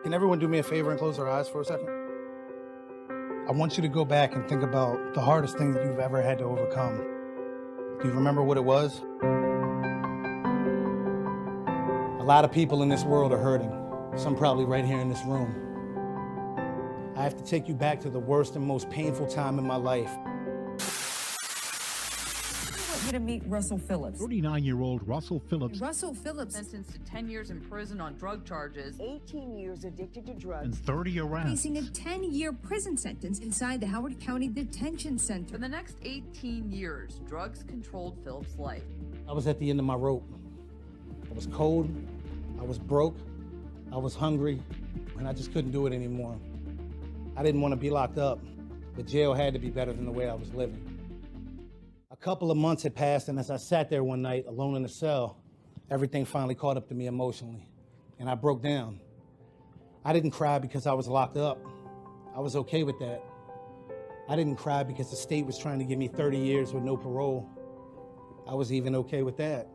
Can everyone do me a favor and close their eyes for a second? I want you to go back and think about the hardest thing that you've ever had to overcome. Do you remember what it was? A lot of people in this world are hurting. Some probably right here in this room. I have to take you back to the worst and most painful time in my life. I want you to meet Russell Phillips. 39-year-old Russell Phillips. Russell Phillips sentenced to 10 years in prison on drug charges. 18 years addicted to drugs. And 30 arrests. Facing a 10-year prison sentence inside the Howard County Detention Center. For the next 18 years, drugs controlled Phillips' life. I was at the end of my rope. I was cold, I was broke, I was hungry, and I just couldn't do it anymore. I didn't want to be locked up, but jail had to be better than the way I was living. A couple of months had passed, and as I sat there one night alone in the cell, everything finally caught up to me emotionally, and I broke down. I didn't cry because I was locked up. I was okay with that. I didn't cry because the state was trying to give me 30 years with no parole. I was even okay with that.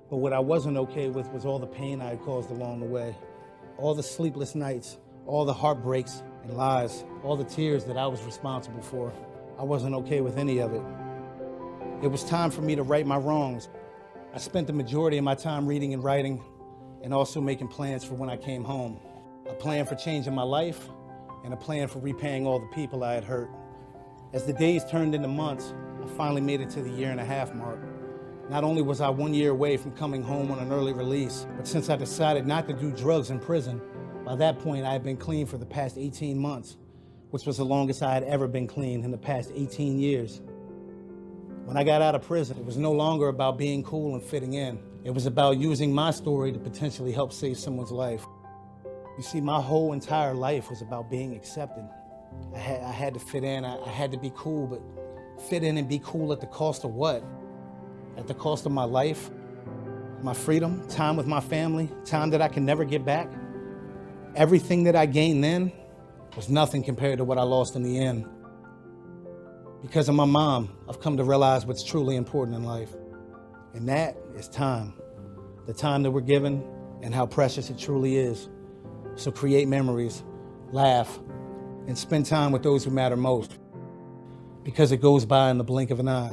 But what I wasn't okay with was all the pain I had caused along the way, all the sleepless nights, all the heartbreaks and lies, all the tears that I was responsible for. I wasn't okay with any of it. It was time for me to right my wrongs. I spent the majority of my time reading and writing and also making plans for when I came home. A plan for changing my life and a plan for repaying all the people I had hurt. As the days turned into months, I finally made it to the 1.5 year mark. Not only was I 1 year away from coming home on an early release, but since I decided not to do drugs in prison, by that point I had been clean for the past 18 months, which was the longest I had ever been clean in the past 18 years. When I got out of prison, it was no longer about being cool and fitting in. It was about using my story to potentially help save someone's life. You see, my whole entire life was about being accepted. I had to fit in, I had to be cool, but fit in and be cool at the cost of what? At the cost of my life, my freedom, time with my family, time that I can never get back. Everything that I gained then was nothing compared to what I lost in the end. Because of my mom, I've come to realize what's truly important in life. And that is time. The time that we're given and how precious it truly is. So create memories, laugh, and spend time with those who matter most. Because it goes by in the blink of an eye.